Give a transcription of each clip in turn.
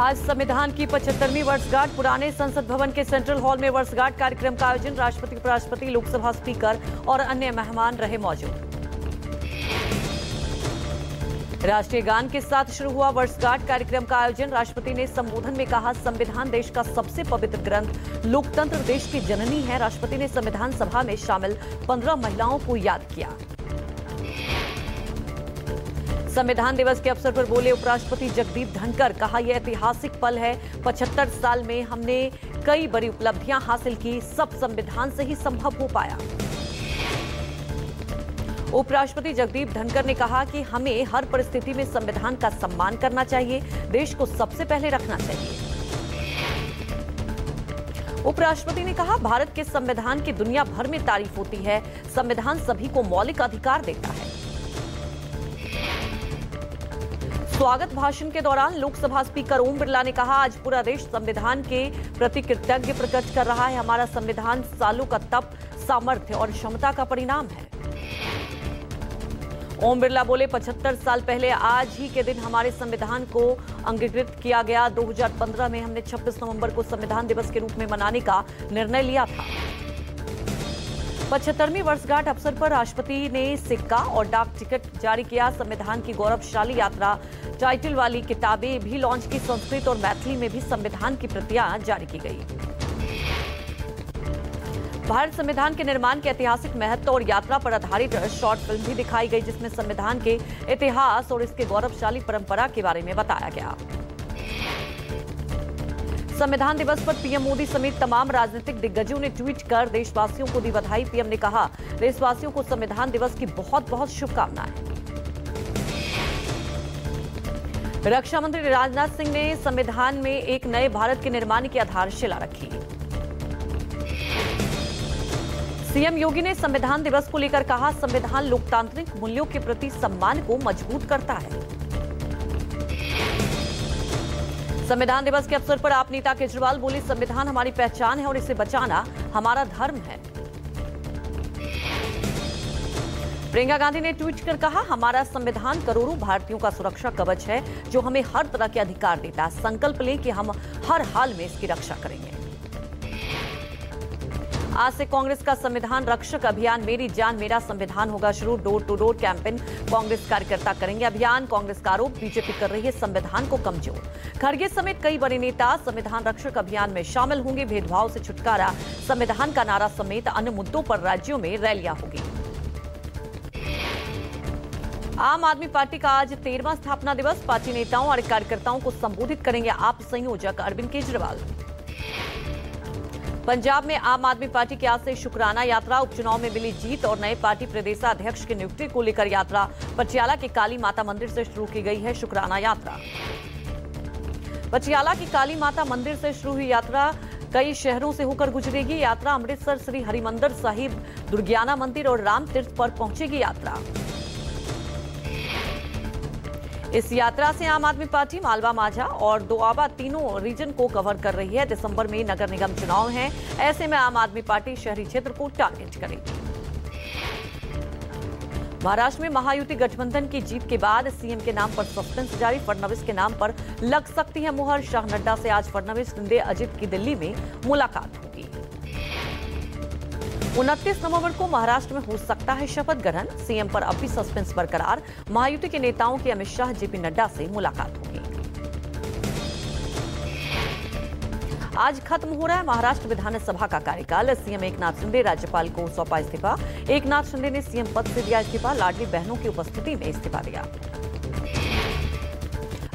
आज संविधान की 75वीं वर्षगांठ। पुराने संसद भवन के सेंट्रल हॉल में वर्षगांठ कार्यक्रम का आयोजन। राष्ट्रपति, उपराष्ट्रपति, लोकसभा स्पीकर और अन्य मेहमान रहे मौजूद। राष्ट्रीय गान के साथ शुरू हुआ वर्षगांठ कार्यक्रम का आयोजन। राष्ट्रपति ने संबोधन में कहा, संविधान देश का सबसे पवित्र ग्रंथ, लोकतंत्र देश की जननी है। राष्ट्रपति ने संविधान सभा में शामिल 15 महिलाओं को याद किया। संविधान दिवस के अवसर पर बोले उपराष्ट्रपति जगदीप धनखड़, कहा यह ऐतिहासिक पल है। 75 साल में हमने कई बड़ी उपलब्धियां हासिल की, सब संविधान से ही संभव हो पाया। उपराष्ट्रपति जगदीप धनखड़ ने कहा कि हमें हर परिस्थिति में संविधान का सम्मान करना चाहिए, देश को सबसे पहले रखना चाहिए। उपराष्ट्रपति ने कहा, भारत के संविधान की दुनिया भर में तारीफ होती है। संविधान सभी को मौलिक अधिकार देता है। स्वागत भाषण के दौरान लोकसभा स्पीकर ओम बिरला ने कहा, आज पूरा देश संविधान के प्रति कृतज्ञ प्रकट कर रहा है। हमारा संविधान सालों का तप, सामर्थ्य और क्षमता का परिणाम है। ओम बिरला बोले, 75 साल पहले आज ही के दिन हमारे संविधान को अंगीकृत किया गया। 2015 में हमने 26 नवंबर को संविधान दिवस के रूप में मनाने का निर्णय लिया था। 75वीं वर्षगांठ अवसर पर राष्ट्रपति ने सिक्का और डाक टिकट जारी किया। संविधान की गौरवशाली यात्रा टाइटल वाली किताबें भी लॉन्च की। संस्कृत और मैथिली में भी संविधान की प्रतियां जारी की गई। भारत संविधान के निर्माण के ऐतिहासिक महत्व और यात्रा पर आधारित शॉर्ट फिल्म भी दिखाई गई, जिसमें संविधान के इतिहास और इसके गौरवशाली परंपरा के बारे में बताया गया। संविधान दिवस पर पीएम मोदी समेत तमाम राजनीतिक दिग्गजों ने ट्वीट कर देशवासियों को दी बधाई। पीएम ने कहा, देशवासियों को संविधान दिवस की बहुत बहुत शुभकामनाएं। रक्षा मंत्री राजनाथ सिंह ने संविधान में एक नए भारत के निर्माण की आधारशिला रखी। सीएम योगी ने संविधान दिवस को लेकर कहा, संविधान लोकतांत्रिक मूल्यों के प्रति सम्मान को मजबूत करता है। संविधान दिवस के अवसर पर आप नेता केजरीवाल बोले, संविधान हमारी पहचान है और इसे बचाना हमारा धर्म है। प्रियंका गांधी ने ट्वीट कर कहा, हमारा संविधान करोड़ों भारतीयों का सुरक्षा कवच है, जो हमें हर तरह के अधिकार देता है। संकल्प लें कि हम हर हाल में इसकी रक्षा करेंगे। आज से कांग्रेस का संविधान रक्षक अभियान मेरी जान मेरा संविधान होगा शुरू। Door to door campaign Congress कार्यकर्ता करेंगे अभियान। कांग्रेस का आरोप, बीजेपी कर रही है संविधान को कमजोर। खड़गे समेत कई बड़े नेता संविधान रक्षक अभियान में शामिल होंगे। भेदभाव से छुटकारा, संविधान का नारा समेत अन्य मुद्दों पर राज्यों में रैलियां होगी। आम आदमी पार्टी का आज 13वां स्थापना दिवस। पार्टी नेताओं और कार्यकर्ताओं को संबोधित करेंगे आप संयोजक अरविंद केजरीवाल। पंजाब में आम आदमी पार्टी की आज से शुक्राना यात्रा। उपचुनाव में मिली जीत और नए पार्टी प्रदेशाध्यक्ष की नियुक्ति को लेकर यात्रा पटियाला के काली माता मंदिर से शुरू की गई है। शुक्राना यात्रा पटियाला की काली माता मंदिर से शुरू हुई यात्रा कई शहरों से होकर गुजरेगी। यात्रा अमृतसर श्री हरिमंदिर साहिब, दुर्गियाना मंदिर और राम तीर्थ पर पहुंचेगी यात्रा। इस यात्रा से आम आदमी पार्टी मालवा, माझा और दोआबा तीनों रीजन को कवर कर रही है। दिसंबर में नगर निगम चुनाव हैं, ऐसे में आम आदमी पार्टी शहरी क्षेत्र को टारगेट करेगी। महाराष्ट्र में महायुति गठबंधन की जीत के बाद सीएम के नाम पर सस्पेंस जारी। फडणवीस के नाम पर लग सकती है मुहर। शाह नड्डा से आज फडणवीस, शिंदे, अजित की दिल्ली में मुलाकात होगी। 29 नवंबर को महाराष्ट्र में हो सकता है शपथ ग्रहण। सीएम पर अब भी सस्पेंस बरकरार। महायुति के नेताओं की अमित शाह, जेपी नड्डा से मुलाकात होगी। आज खत्म हो रहा है महाराष्ट्र विधानसभा का कार्यकाल। सीएम एकनाथ शिंदे राज्यपाल को सौंपा इस्तीफा। एकनाथ शिंदे ने सीएम पद से दिया इस्तीफा। लाडली बहनों की उपस्थिति में इस्तीफा दिया।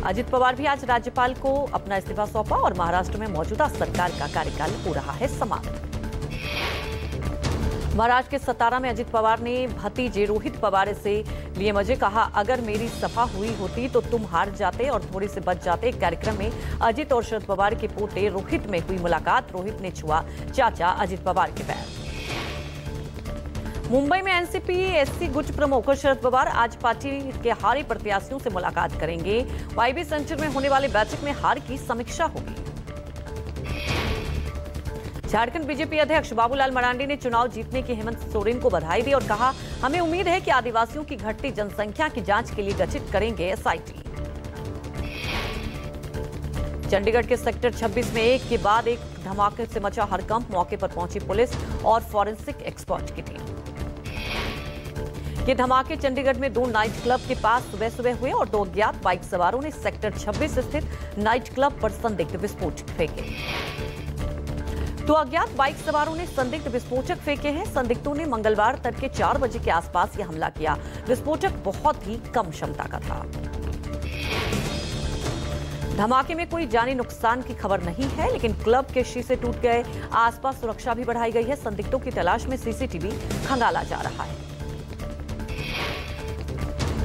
अजित पवार भी आज राज्यपाल को अपना इस्तीफा सौंपा और महाराष्ट्र में मौजूदा सरकार का कार्यकाल हो रहा है समाप्त। महाराष्ट्र के सतारा में अजित पवार ने भतीजे रोहित पवार से लिए मजे। कहा, अगर मेरी सफा हुई होती तो तुम हार जाते और थोड़े से बच जाते। एक कार्यक्रम में अजित और शरद पवार के पोते रोहित में हुई मुलाकात। रोहित ने छुआ चाचा अजित पवार के पैर। मुंबई में एनसीपी एससी गुट प्रमुख शरद पवार आज पार्टी के हारे प्रत्याशियों से मुलाकात करेंगे। वाईबी सेंटर में होने वाली बैठक में हार की समीक्षा होगी। झारखंड बीजेपी अध्यक्ष बाबूलाल मरांडी ने चुनाव जीतने की हेमंत सोरेन को बधाई दी और कहा, हमें उम्मीद है कि आदिवासियों की घटती जनसंख्या की जांच के लिए गठित करेंगे एसआईटी। चंडीगढ़ के सेक्टर 26 में एक के बाद एक धमाके से मचा हड़कंप। मौके पर पहुंची पुलिस और फॉरेंसिक एक्सपर्ट की टीम। ये धमाके चंडीगढ़ में 2 नाइट क्लब के पास सुबह सुबह हुए और 2 अज्ञात बाइक सवारों ने सेक्टर 26 स्थित नाइट क्लब पर संदिग्ध विस्फोटक फेंके। 2 अज्ञात बाइक सवारों ने संदिग्ध विस्फोटक फेंके हैं। संदिग्धों ने मंगलवार तड़के 4 बजे के आसपास यह हमला किया। विस्फोटक बहुत ही कम क्षमता का था। धमाके में कोई जानी नुकसान की खबर नहीं है, लेकिन क्लब के शीशे टूट गए। आसपास सुरक्षा भी बढ़ाई गई है। संदिग्धों की तलाश में सीसीटीवी खंगाला जा रहा है।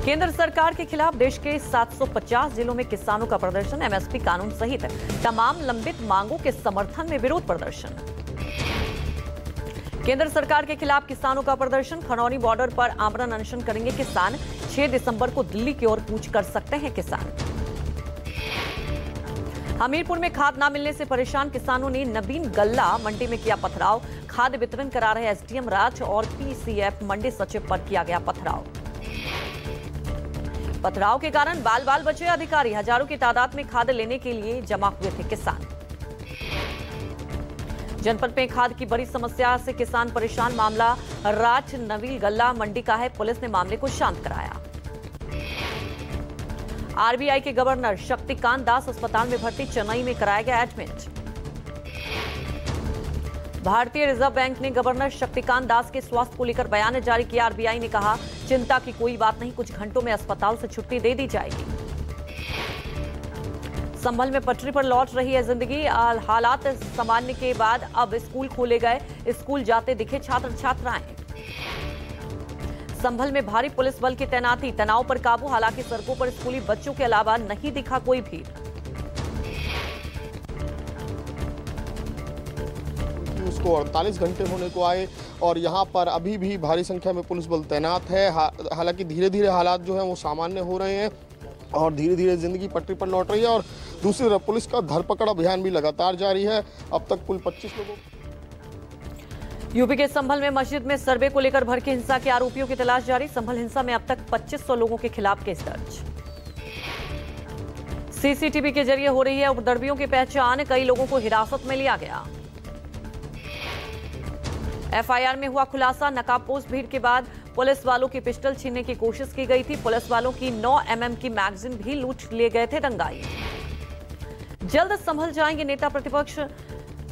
केंद्र सरकार के खिलाफ देश के 750 जिलों में किसानों का प्रदर्शन। एमएसपी कानून सहित तमाम लंबित मांगों के समर्थन में विरोध प्रदर्शन। केंद्र सरकार के खिलाफ किसानों का प्रदर्शन। खनौनी बॉर्डर पर आमरण अनशन करेंगे किसान। 6 दिसंबर को दिल्ली की ओर कूच कर सकते हैं किसान। हमीरपुर में खाद न मिलने से परेशान किसानों ने नवीन गल्ला मंडी में किया पथराव। खाद वितरण करा रहे एसडीएम राज और पीसीएफ मंडी सचिव पर किया गया पथराव। पथराव के कारण बाल बाल बचे अधिकारी। हजारों की तादाद में खाद लेने के लिए जमा हुए थे किसान। जनपद में खाद की बड़ी समस्या से किसान परेशान। मामला राज नवील गल्ला मंडी का है। पुलिस ने मामले को शांत कराया। आरबीआई के गवर्नर शक्तिकांत दास अस्पताल में भर्ती। चेन्नई में कराया गया एडमिट। भारतीय रिजर्व बैंक ने गवर्नर शक्तिकांत दास के स्वास्थ्य को लेकर बयान जारी किया। आरबीआई ने कहा, चिंता की कोई बात नहीं, कुछ घंटों में अस्पताल से छुट्टी दे दी जाएगी। संभल में पटरी पर लौट रही है जिंदगी। हालात सामान्य के बाद अब स्कूल खोले गए। स्कूल जाते दिखे छात्र छात्राएं। संभल में भारी पुलिस बल की तैनाती। तनाव पर काबू। हालांकि सड़कों पर स्कूली बच्चों के अलावा नहीं दिखा कोई भीड़। उसको 48 घंटे होने को आए और यहाँ पर अभी भी भारी संख्या में पुलिस बल तैनात है। हालांकि धीरे धीरे हालात जो हैं वो सामान्य हो रहे हैं और धीरे धीरे जिंदगी पटरी पर लौट रही है। और दूसरी तरफ पुलिस का धरपकड़ अभियान भी लगातार जारी है। अब तक कुल 25 लोगों। यूपी के संभल में मस्जिद में सर्वे को लेकर भड़की हिंसा के आरोपियों की तलाश जारी। संभल हिंसा में अब तक 2500 लोगों के खिलाफ केस दर्ज। सीसीटीवी के जरिए हो रही है उपद्रवियों की पहचान। कई लोगों को हिरासत में लिया गया। एफआईआर में हुआ खुलासा। नकाबपोश भीड़ के बाद पुलिस वालों की पिस्टल छीनने की कोशिश की गई थी। पुलिस वालों की 9 mm की मैगजीन भी लूट लिए गए थे दंगाई। जल्द संभल जाएंगे नेता प्रतिपक्ष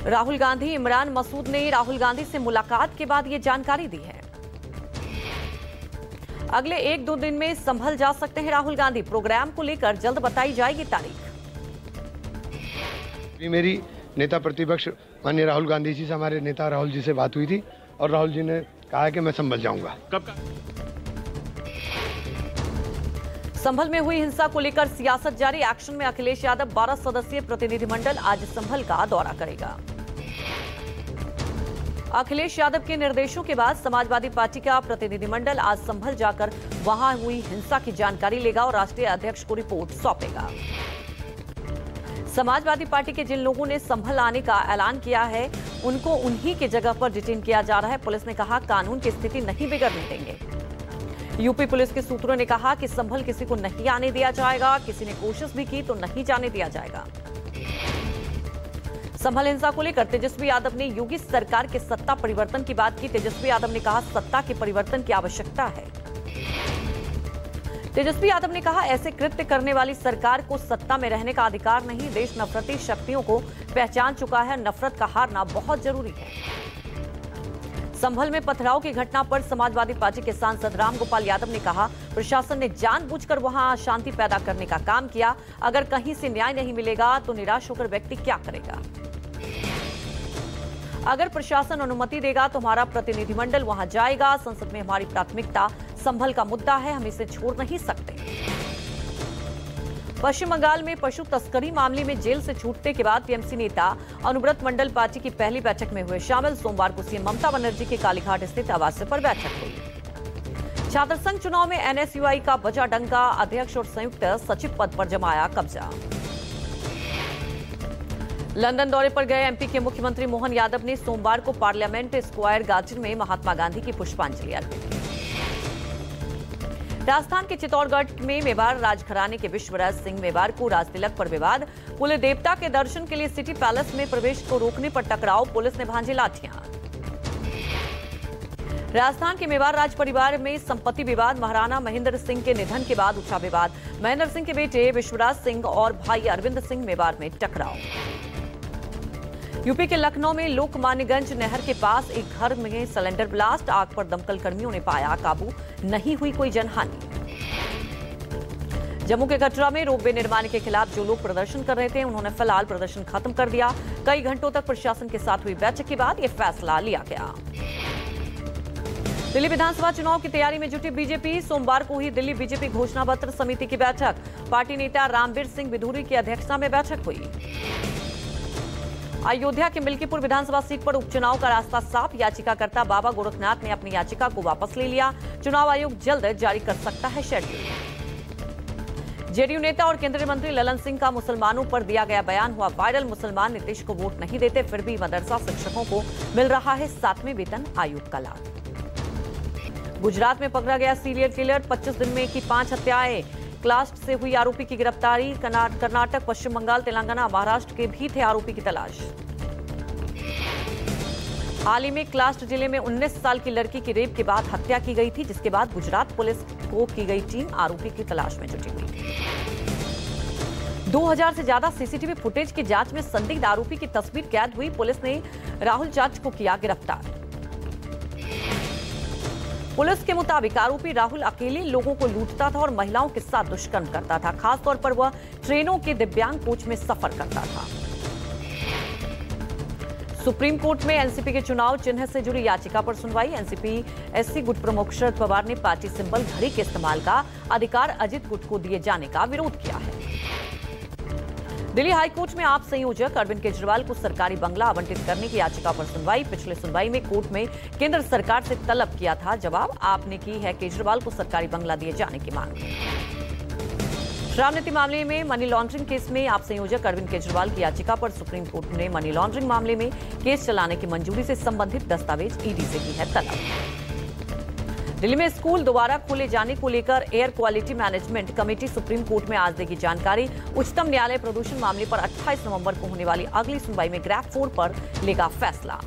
राहुल गांधी। इमरान मसूद ने राहुल गांधी से मुलाकात के बाद ये जानकारी दी है। अगले 1-2 दिन में संभल जा सकते हैं राहुल गांधी। प्रोग्राम को लेकर जल्द बताई जाएगी तारीख। मेरी नेता प्रतिपक्ष माननीय राहुल गांधी जी से, हमारे नेता राहुल जी से बात हुई थी और राहुल जी ने कहा कि मैं संभल जाऊंगा। कब संभल में हुई हिंसा को लेकर सियासत जारी। एक्शन में अखिलेश यादव 12 सदस्यीय प्रतिनिधिमंडल आज संभल का दौरा करेगा। अखिलेश यादव के निर्देशों के बाद समाजवादी पार्टी का प्रतिनिधिमंडल आज संभल जाकर वहां हुई हिंसा की जानकारी लेगा और राष्ट्रीय अध्यक्ष को रिपोर्ट सौंपेगा। समाजवादी पार्टी के जिन लोगों ने संभल आने का ऐलान किया है उनको उन्हीं की जगह पर डिटेन किया जा रहा है। पुलिस ने कहा, कानून की स्थिति नहीं बिगड़ने देंगे। यूपी पुलिस के सूत्रों ने कहा कि संभल किसी को नहीं आने दिया जाएगा। किसी ने कोशिश भी की तो नहीं जाने दिया जाएगा। संभल हिंसा को लेकर तेजस्वी यादव ने योगी सरकार के सत्ता परिवर्तन की बात की। तेजस्वी यादव ने कहा, सत्ता के परिवर्तन की आवश्यकता है। तेजस्वी यादव ने कहा, ऐसे कृत्य करने वाली सरकार को सत्ता में रहने का अधिकार नहीं। देश नफरती शक्तियों को पहचान चुका है। नफरत का हारना बहुत जरूरी है। संभल में पथराव की घटना पर समाजवादी पार्टी के सांसद रामगोपाल यादव ने कहा, प्रशासन ने जानबूझकर वहां अशांति पैदा करने का काम किया। अगर कहीं से न्याय नहीं मिलेगा तो निराश होकर व्यक्ति क्या करेगा। अगर प्रशासन अनुमति देगा तो हमारा प्रतिनिधिमंडल वहां जाएगा। संसद में हमारी प्राथमिकता संभल का मुद्दा है, हम इसे छोड़ नहीं सकते। पश्चिम बंगाल में पशु तस्करी मामले में जेल से छूटने के बाद टीएमसी नेता अनुव्रत मंडल पार्टी की पहली बैठक में हुए शामिल। सोमवार को सीएम ममता बनर्जी के कालीघाट स्थित आवास पर बैठक हुई। छात्र संघ चुनाव में एनएसयूआई का बजा डंका। अध्यक्ष और संयुक्त सचिव पद पर जमाया कब्जा। लंदन दौरे पर गए एमपी के मुख्यमंत्री मोहन यादव ने सोमवार को पार्लियामेंट स्क्वायर गार्डन में महात्मा गांधी की पुष्पांजलि अर्पित की। राजस्थान के चित्तौड़गढ़ में मेवाड़ राजघराने के विश्वराज सिंह मेवाड़ को राजतिलक पर विवाद। कुल देवता के दर्शन के लिए सिटी पैलेस में प्रवेश को रोकने पर टकराव, पुलिस ने भांजी लाठियां। राजस्थान के मेवाड़ राज परिवार में संपत्ति विवाद। महाराणा महेंद्र सिंह के निधन के बाद उठा विवाद। महेंद्र सिंह के बेटे विश्वराज सिंह और भाई अरविंद सिंह मेवाड़ में टकराव। यूपी के लखनऊ में लोकमान्यगंज नहर के पास एक घर में सिलेंडर ब्लास्ट। आग पर दमकल कर्मियों ने पाया काबू, नहीं हुई कोई जनहानि। जम्मू के कटरा में रोपवे निर्माण के खिलाफ जो लोग प्रदर्शन कर रहे थे, उन्होंने फिलहाल प्रदर्शन खत्म कर दिया। कई घंटों तक प्रशासन के साथ हुई बैठक के बाद यह फैसला लिया गया। दिल्ली विधानसभा चुनाव की तैयारी में जुटी बीजेपी। सोमवार को हुई दिल्ली बीजेपी घोषणा पत्र समिति की बैठक। पार्टी नेता रामबीर सिंह बिधूरी की अध्यक्षता में बैठक हुई। अयोध्या के मिल्कीपुर विधानसभा सीट पर उपचुनाव का रास्ता साफ। याचिकाकर्ता बाबा गोरखनाथ ने अपनी याचिका को वापस ले लिया। चुनाव आयोग जल्द जारी कर सकता है शेड्यूल। जेडीयू नेता और केंद्रीय मंत्री ललन सिंह का मुसलमानों पर दिया गया बयान हुआ वायरल। मुसलमान नीतीश को वोट नहीं देते, फिर भी मदरसा शिक्षकों को मिल रहा है 7वें वेतन आयोग का लाभ। गुजरात में पकड़ा गया सीरियल किलर। 25 दिन में की 5 हत्याएं। क्लास्ट से हुई आरोपी की गिरफ्तारी। कर्नाटक, पश्चिम बंगाल, तेलंगाना, महाराष्ट्र के भी थे आरोपी की तलाश। हाल ही में क्लास्ट जिले में 19 साल की लड़की की रेप के बाद हत्या की गई थी, जिसके बाद गुजरात पुलिस को की गई टीम आरोपी की तलाश में जुटी हुई थी। 2000 से ज्यादा सीसीटीवी फुटेज की जांच में संदिग्ध आरोपी की तस्वीर कैद हुई। पुलिस ने राहुल जाट को किया गिरफ्तार। पुलिस के मुताबिक आरोपी राहुल अकेले लोगों को लूटता था और महिलाओं के साथ दुष्कर्म करता था। खासतौर पर वह ट्रेनों के दिव्यांग कोच में सफर करता था। सुप्रीम कोर्ट में एनसीपी के चुनाव चिन्ह से जुड़ी याचिका पर सुनवाई। एनसीपी एससी गुट प्रमुख शरद पवार ने पार्टी सिंबल घड़ी के इस्तेमाल का अधिकार अजित गुट को दिए जाने का विरोध किया है। दिल्ली हाईकोर्ट में आप संयोजक अरविंद केजरीवाल को सरकारी बंगला आवंटित करने की याचिका पर सुनवाई। पिछले सुनवाई में कोर्ट में केंद्र सरकार से तलब किया था। जवाब आपने की है केजरीवाल को सरकारी बंगला दिए जाने की मांग। शराब नीति मामले में मनी लॉन्ड्रिंग केस में आप संयोजक अरविंद केजरीवाल की याचिका पर सुप्रीम कोर्ट ने मनी लॉन्ड्रिंग मामले में केस चलाने की मंजूरी से संबंधित दस्तावेज ईडी से की है तलब। दिल्ली में स्कूल दोबारा खोले जाने को लेकर air quality management committee supreme court में आज देगी जानकारी। उच्चतम न्यायालय प्रदूषण मामले पर 28 नवंबर को होने वाली अगली सुनवाई में ग्रेड 4 पर लेगा फैसला।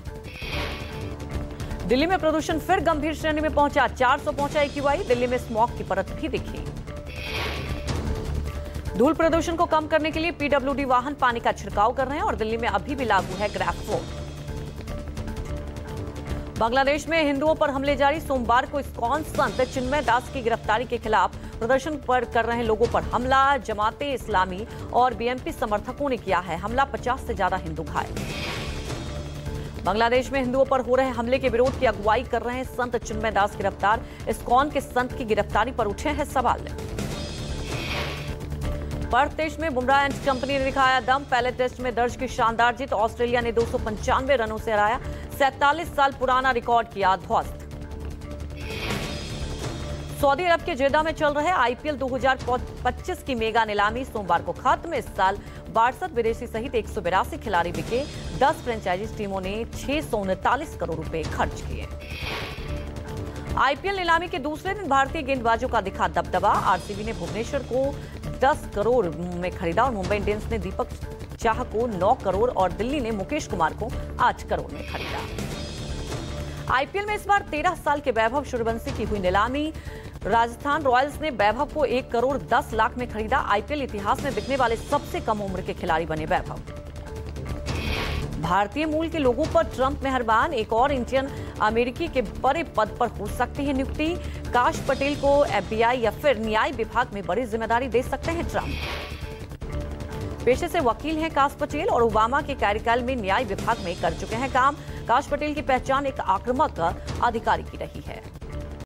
दिल्ली में प्रदूषण फिर गंभीर श्रेणी में पहुंचा। 400 पहुंचा एक्यूआई। दिल्ली में स्मॉग की परत भी दिखी। धूल प्रदूषण को कम करने के लिए पीडब्ल्यूडी वाहन पानी का छिड़काव कर रहे हैं और दिल्ली में अभी भी लागू है ग्रेड 4। बांग्लादेश में हिंदुओं पर हमले जारी। सोमवार को इस्कॉन संत चिन्मय दास की गिरफ्तारी के खिलाफ प्रदर्शन पर कर रहे लोगों पर हमला। जमाते इस्लामी और बीएमपी समर्थकों ने किया है हमला। 50 से ज्यादा हिंदू घायल। बांग्लादेश में हिंदुओं पर हो रहे हमले के विरोध की अगुवाई कर रहे संत चिन्मय दास गिरफ्तार। इस्कॉन के संत की गिरफ्तारी पर उठे हैं सवाल। पर्थ टेस्ट में बुमराह एंड कंपनी ने दिखाया दम। पहले टेस्ट में दर्ज की शानदार जीत। ऑस्ट्रेलिया ने 295 रनों से हराया। 47 साल पुराना रिकॉर्ड किया ध्वस्त। सऊदी अरब के जेदा में चल रहे आईपीएल 2025 की मेगा नीलामी सोमवार को खत्म। इस साल 62 विदेशी सहित 182 खिलाड़ी बिके। 10 फ्रेंचाइजी टीमों ने 639 करोड़ रुपए खर्च किए। आईपीएल नीलामी के दूसरे दिन भारतीय गेंदबाजों का दिखा दबदबा। आरसीबी ने भुवनेश्वर को 10 करोड़ में खरीदा और मुंबई इंडियंस ने दीपक चाह को 9 करोड़ और दिल्ली ने मुकेश कुमार को 8 करोड़ में खरीदा। आईपीएल में इस बार 13 साल के वैभव सूर्यवंशी की हुई नीलामी। राजस्थान रॉयल्स ने वैभव को 1 करोड़ 10 लाख में खरीदा। आईपीएल इतिहास में बिकने वाले सबसे कम उम्र के खिलाड़ी बने वैभव। भारतीय मूल के लोगों पर ट्रंप मेहरबान। एक और इंडियन अमेरिकी के बड़े पद पर हो सकती है नियुक्ति। काश पटेल को एफबीआई या फिर न्याय विभाग में बड़ी जिम्मेदारी दे सकते हैं ट्रंप। पेशे से वकील हैं काश पटेल और ओबामा के कार्यकाल में न्याय विभाग में कर चुके हैं काम। काश पटेल की पहचान एक आक्रामक अधिकारी की रही है।